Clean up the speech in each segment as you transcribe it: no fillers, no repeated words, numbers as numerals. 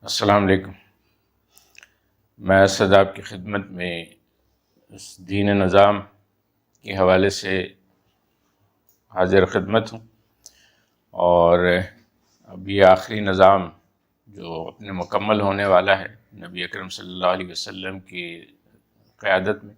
السلام علیکم۔ میں اسد آپ کی خدمت میں اس دین نظام کے حوالے سے حاضر خدمت ہوں، اور اب یہ آخری نظام جو اپنے مکمل ہونے والا ہے نبی اکرم صلی اللہ علیہ وسلم کی قیادت میں،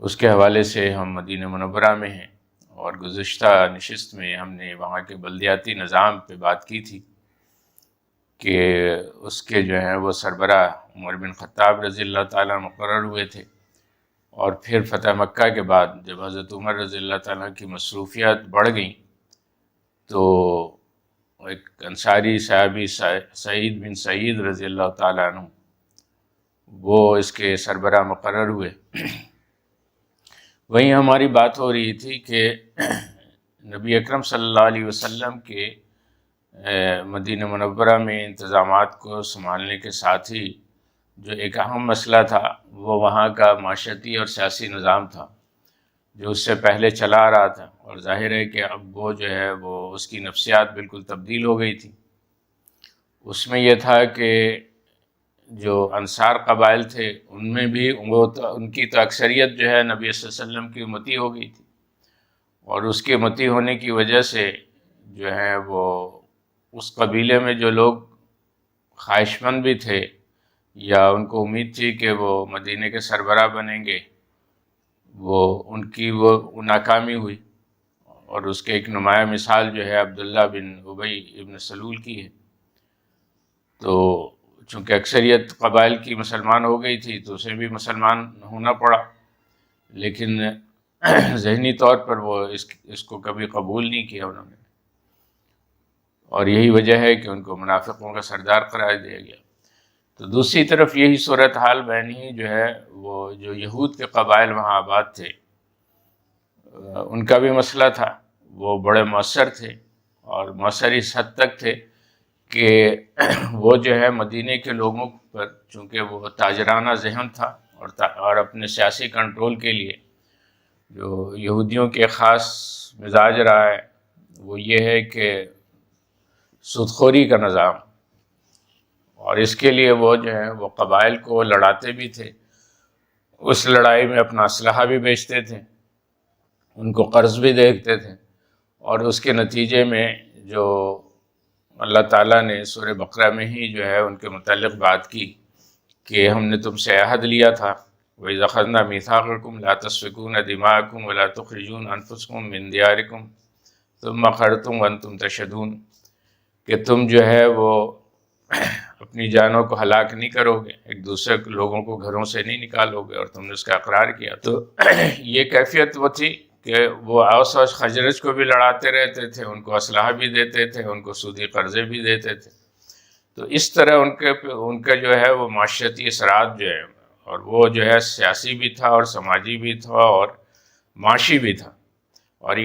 اس کے حوالے سے ہم مدینہ منورہ میں ہیں، اور گزشتہ نشست میں ہم نے وہاں کے بلدیاتی نظام پہ بات کی تھی کہ اس کے جو ہیں وہ سربراہ عمر بن خطاب رضی اللہ تعالیٰ مقرر ہوئے تھے، اور پھر فتح مکہ کے بعد جب حضرت عمر رضی اللہ تعالیٰ کی مصروفیات بڑھ گئیں تو ایک انصاری صحابی سعید بن سعید رضی اللہ تعالیٰ عنہ وہ اس کے سربراہ مقرر ہوئے۔ وہیں ہماری بات ہو رہی تھی کہ نبی اکرم صلی اللہ علیہ وسلم کے مدینہ منورہ میں انتظامات کو سنبھالنے کے ساتھ ہی جو ایک اہم مسئلہ تھا وہ وہاں کا معاشرتی اور سیاسی نظام تھا جو اس سے پہلے چلا آ رہا تھا، اور ظاہر ہے کہ اب وہ جو ہے وہ اس کی نفسیات بالکل تبدیل ہو گئی تھی۔ اس میں یہ تھا کہ جو انصار قبائل تھے ان میں بھی ان کی تو اکثریت جو ہے نبی صلی اللہ علیہ وسلم کی امتی ہو گئی تھی، اور اس کی امتی ہونے کی وجہ سے جو ہے وہ اس قبیلے میں جو لوگ خواہش مند بھی تھے یا ان کو امید تھی کہ وہ مدینے کے سربراہ بنیں گے، ان کی ناکامی ہوئی، اور اس کے ایک نمایاں مثال جو ہے عبداللہ بن ابی ابن سلول کی ہے۔ تو چونکہ اکثریت قبائل کی مسلمان ہو گئی تھی تو اسے بھی مسلمان ہونا پڑا، لیکن ذہنی طور پر وہ اس کو کبھی قبول نہیں کیا انہوں نے، اور یہی وجہ ہے کہ ان کو منافقوں کا سردار قرار دیا گیا۔ تو دوسری طرف یہی صورتحال بینی جو ہے وہ جو یہود کے قبائل وہاں آباد تھے ان کا بھی مسئلہ تھا، وہ بڑے مؤثر تھے، اور مؤثر اس حد تک تھے کہ وہ جو ہے مدینے کے لوگوں پر چونکہ وہ تاجرانہ ذہن تھا، اور اپنے سیاسی کنٹرول کے لیے جو یہودیوں کے خاص مزاج رہا ہے وہ یہ ہے کہ سودخوری کا نظام، اور اس کے لیے وہ جو ہے وہ قبائل کو لڑاتے بھی تھے، اس لڑائی میں اپنا اسلحہ بھی بیچتے تھے، ان کو قرض بھی دیتے تھے، اور اس کے نتیجے میں جو اللہ تعالیٰ نے سورہ بقرہ میں ہی جو ہے ان کے متعلق بات کی کہ ہم نے تم سے عہد لیا تھا وَإِذْ أَخَذْنَا مِيثَاقَكُمْ لَا تَسْفِكُونَ دِمَاءَكُمْ وَلَا تُخْرِجُونَ أَنفُسَكُمْ مِنْ دِيَارِكُمْ ثُمَّ أَقْرَرْتُمْ وَأَنْتُمْ تَشْهَدُونَ، کہ تم جو ہے وہ اپنی جانوں کو ہلاک نہیں کرو گے، ایک دوسرے لوگوں کو گھروں سے نہیں نکالو گے، اور تم نے اس کا اقرار کیا۔ تو یہ کیفیت وہ تھی کہ وہ اوس اور خزرج کو بھی لڑاتے رہتے تھے، ان کو اسلحہ بھی دیتے تھے، ان کو سودی قرضے بھی دیتے تھے۔ تو اس طرح ان کا جو ہے وہ معاشرتی اثرات جو ہے، اور وہ جو ہے سیاسی بھی تھا اور سماجی بھی تھا اور معاشی بھی تھا، اور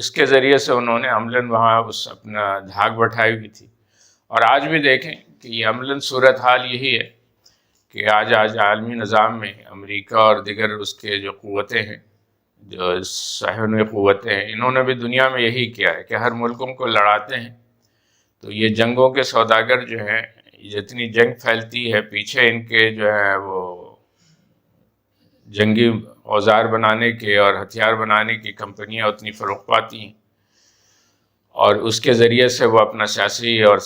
اس کے ذریعے سے انہوں نے عملاً وہاں اپنا دھاک بٹھائی ہوئی تھی۔ اور آج بھی دیکھیں کہ یہ عملاً صورتحال یہی ہے کہ آج عالمی نظام میں امریکہ اور دیگر اس کے جو قوتیں ہیں، جو صہیونی قوتیں ہیں، انہوں نے بھی دنیا میں یہی کیا ہے کہ ہر ملکوں کو لڑاتے ہیں۔ تو یہ جنگوں کے سوداگر جو ہیں، جتنی جنگ پھیلتی ہے پیچھے ان کے جو ہے وہ جنگی اوزار بنانے کے اور ہتھیار بنانے کی کمپنیاں اتنی فروغ پاتی ہیں، اور اس کے ذریعے سے وہ اپنا سیاسی اور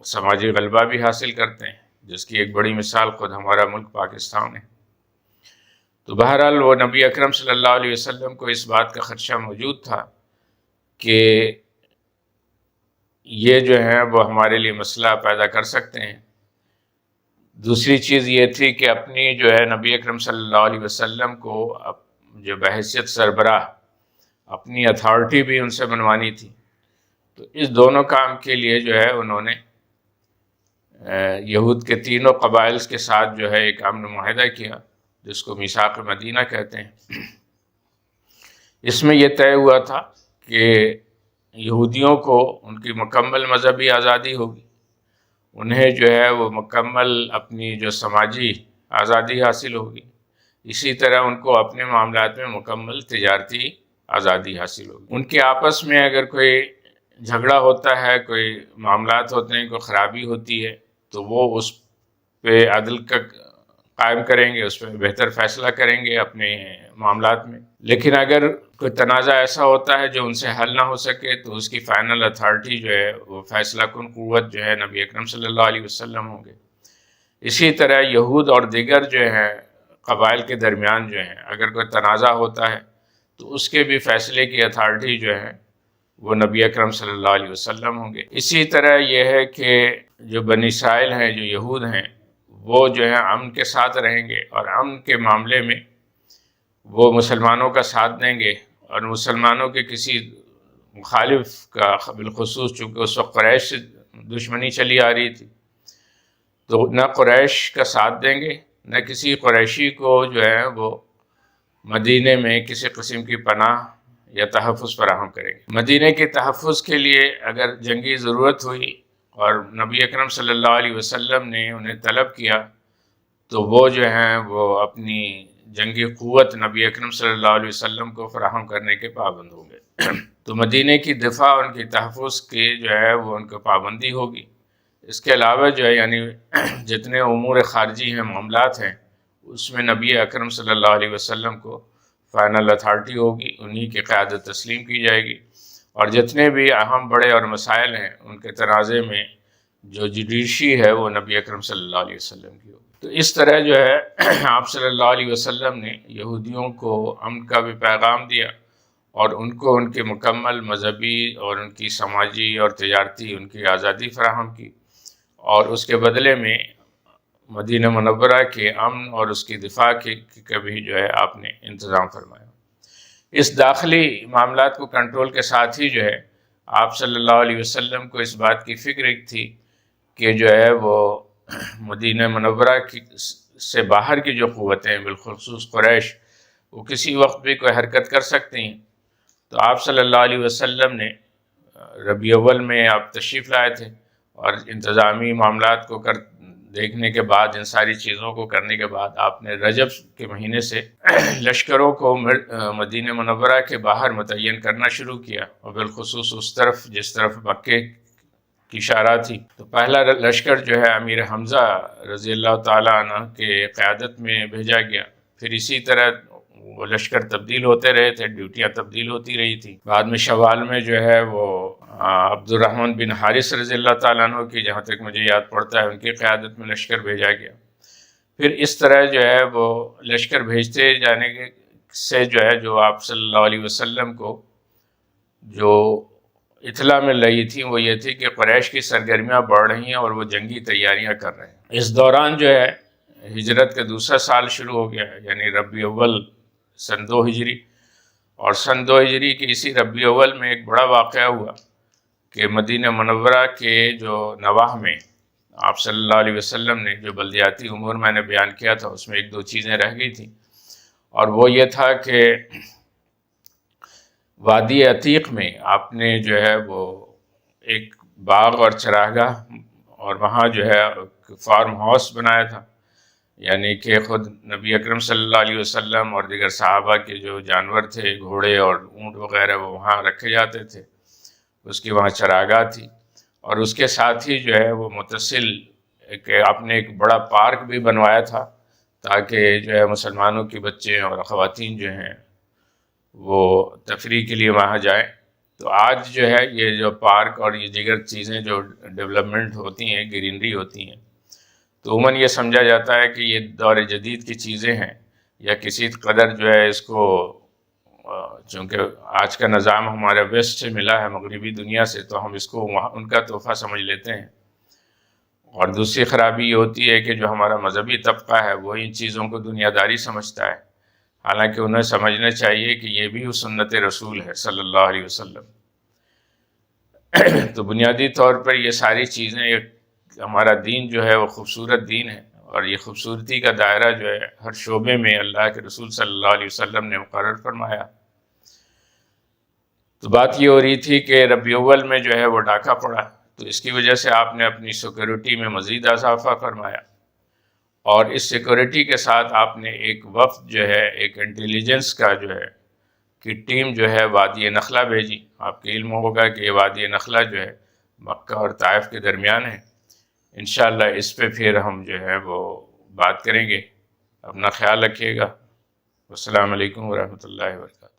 سماجی غلبہ بھی حاصل کرتے ہیں، جس کی ایک بڑی مثال خود ہمارا ملک پاکستان ہے۔ تو بہرحال وہ نبی اکرم صلی اللہ علیہ وسلم کو اس بات کا خدشہ موجود تھا کہ یہ جو ہے وہ ہمارے لیے مسئلہ پیدا کر سکتے ہیں۔ دوسری چیز یہ تھی کہ اپنی جو ہے نبی اکرم صلی اللہ علیہ وسلم کو جو بحیثیت سربراہ اپنی اتھارٹی بھی ان سے بنوانی تھی۔ تو اس دونوں کام کے لیے جو ہے انہوں نے یہود کے تینوں قبائل کے ساتھ جو ہے ایک امن معاہدہ کیا جس کو میثاق مدینہ کہتے ہیں۔ اس میں یہ طے ہوا تھا کہ یہودیوں کو ان کی مکمل مذہبی آزادی ہوگی، انہیں جو ہے وہ مکمل اپنی جو سماجی آزادی حاصل ہوگی، اسی طرح ان کو اپنے معاملات میں مکمل تجارتی آزادی حاصل ہوگی۔ ان کے آپس میں اگر کوئی جھگڑا ہوتا ہے، کوئی معاملات ہوتے ہیں، کوئی خرابی ہوتی ہے، تو وہ اس پہ عدل کا قائم کریں گے، اس پہ بہتر فیصلہ کریں گے اپنے معاملات میں۔ لیکن اگر کوئی تنازع ایسا ہوتا ہے جو ان سے حل نہ ہو سکے تو اس کی فائنل اتھارٹی جو ہے، وہ فیصلہ کن قوت جو ہے نبی اکرم صلی اللہ علیہ وسلم ہوں گے۔ اسی طرح یہود اور دیگر جو ہیں قبائل کے درمیان جو ہیں، اگر کوئی تنازع ہوتا ہے تو اس کے بھی فیصلے کی اتھارٹی جو ہے وہ نبی اکرم صلی اللہ علیہ وسلم ہوں گے۔ اسی طرح یہ ہے کہ جو بنی اسرائیل ہیں، جو یہود ہیں، وہ جو ہے امن کے ساتھ رہیں گے، اور امن کے معاملے میں وہ مسلمانوں کا ساتھ دیں گے، اور مسلمانوں کے کسی مخالف کا، بالخصوص چونکہ اس وقت قریش سے دشمنی چلی آ رہی تھی، تو نہ قریش کا ساتھ دیں گے، نہ کسی قریشی کو جو ہے وہ مدینے میں کسی قسم کی پناہ یا تحفظ فراہم کریں گے۔ مدینے کے تحفظ کے لیے اگر جنگی ضرورت ہوئی اور نبی اکرم صلی اللہ علیہ وسلم نے انہیں طلب کیا تو وہ جو ہیں وہ اپنی جنگی قوت نبی اکرم صلی اللہ علیہ وسلم کو فراہم کرنے کے پابند ہوں گے۔ تو مدینے کی دفاع، ان کی تحفظ کی جو ہے وہ ان کو پابندی ہوگی۔ اس کے علاوہ جو ہے یعنی جتنے امور خارجی ہیں، معاملات ہیں، اس میں نبی اکرم صلی اللہ علیہ وسلم کو فائنل اتھارٹی ہوگی، انہی کی قیادت تسلیم کی جائے گی، اور جتنے بھی اہم بڑے اور مسائل ہیں ان کے تنازع میں جو جوڈیشی ہے وہ نبی اکرم صلی اللہ علیہ وسلم کی ہوگی۔ تو اس طرح جو ہے آپ صلی اللہ علیہ وسلم نے یہودیوں کو امن کا بھی پیغام دیا، اور ان کو ان کے مکمل مذہبی اور ان کی سماجی اور تجارتی ان کی آزادی فراہم کی، اور اس کے بدلے میں مدینہ منورہ کے امن اور اس کی دفاع کا بھی جو ہے آپ نے انتظام فرمایا۔ اس داخلی معاملات کو کنٹرول کے ساتھ ہی جو ہے آپ صلی اللہ علیہ وسلم کو اس بات کی فکر ایک تھی کہ جو ہے وہ مدینہ منورہ سے باہر کی جو قوتیں، بالخصوص قریش، وہ کسی وقت بھی کوئی حرکت کر سکتی ہیں۔ تو آپ صلی اللہ علیہ وسلم نے ربیع اول میں آپ تشریف لائے تھے، اور انتظامی معاملات کو دیکھنے کے بعد، ان ساری چیزوں کو کرنے کے بعد، آپ نے رجب کے مہینے سے لشکروں کو مدینہ منورہ کے باہر متعین کرنا شروع کیا، اور بالخصوص اس طرف جس طرف مکے کی شارع تھی۔ تو پہلا لشکر جو ہے امیر حمزہ رضی اللہ تعالیٰ عنہ کے قیادت میں بھیجا گیا، پھر اسی طرح وہ لشکر تبدیل ہوتے رہے تھے، ڈیوٹیاں تبدیل ہوتی رہی تھی۔ بعد میں شوال میں جو ہے وہ عبد الرحمن بن حارث رضی اللہ تعالیٰ عنہ کی، جہاں تک مجھے یاد پڑتا ہے، ان کی قیادت میں لشکر بھیجا گیا۔ پھر اس طرح جو ہے وہ لشکر بھیجتے جانے سے جو ہے جو آپ صلی اللہ علیہ وسلم کو جو اطلاع مل رہی تھی وہ یہ تھی کہ قریش کی سرگرمیاں بڑھ رہی ہیں اور وہ جنگی تیاریاں کر رہے ہیں۔ اس دوران جو ہے ہجرت کا دوسرا سال شروع ہو گیا، یعنی ربیع اول سن 2 ہجری، اور سن 2 ہجری کے اسی ربیع اول میں ایک بڑا واقعہ ہوا کہ مدینہ منورہ کے جو نواح میں آپ صلی اللہ علیہ وسلم نے جو بلدیاتی امور میں نے بیان کیا تھا، اس میں ایک دو چیزیں رہ گئی تھیں، اور وہ یہ تھا کہ وادی عتیق میں آپ نے جو ہے وہ ایک باغ اور چراگاہ، اور وہاں جو ہے فارم ہاؤس بنایا تھا، یعنی کہ خود نبی اکرم صلی اللہ علیہ وسلم اور دیگر صحابہ کے جو جانور تھے، گھوڑے اور اونٹ وغیرہ، وہ وہاں رکھے جاتے تھے، اس کی وہاں چراگاہ تھی، اور اس کے ساتھ ہی جو ہے وہ متصل آپ نے ایک بڑا پارک بھی بنوایا تھا، تاکہ جو ہے مسلمانوں کے بچے اور خواتین جو ہیں وہ تفریح کے لیے وہاں جائیں۔ تو آج جو ہے یہ جو پارک اور یہ دیگر چیزیں جو ڈیولپمنٹ ہوتی ہیں، گرینری ہوتی ہیں، تو عموماً یہ سمجھا جاتا ہے کہ یہ دور جدید کی چیزیں ہیں، یا کسی قدر جو ہے اس کو، چونکہ آج کا نظام ہمارے ویسٹ سے ملا ہے، مغربی دنیا سے، تو ہم اس کو ان کا تحفہ سمجھ لیتے ہیں۔ اور دوسری خرابی یہ ہوتی ہے کہ جو ہمارا مذہبی طبقہ ہے وہ ان چیزوں کو دنیا داری سمجھتا ہے، حالانکہ انہیں سمجھنا چاہیے کہ یہ بھی سنت رسول ہے صلی اللہ علیہ وسلم۔ تو بنیادی طور پر یہ ساری چیزیں، ہمارا دین جو ہے وہ خوبصورت دین ہے، اور یہ خوبصورتی کا دائرہ جو ہے ہر شعبے میں اللہ کے رسول صلی اللہ علیہ وسلم نے مقرر فرمایا۔ تو بات یہ ہو رہی تھی کہ ربیع اول میں جو ہے وہ ڈاکہ پڑا، تو اس کی وجہ سے آپ نے اپنی سیکورٹی میں مزید اضافہ فرمایا، اور اس سیکورٹی کے ساتھ آپ نے ایک وفد جو ہے، ایک انٹیلیجنس کا جو ہے کی ٹیم جو ہے وادی نخلا بھیجی. آپ کو علم ہوگا کہ یہ وادی نخلا جو ہے مکہ اور طائف کے درمیان ہے. انشاءاللہ اس پہ پھر ہم جو ہے وہ بات کریں گے. اپنا خیال رکھیے گا. السلام علیکم ورحمۃ اللہ وبرکاتہ.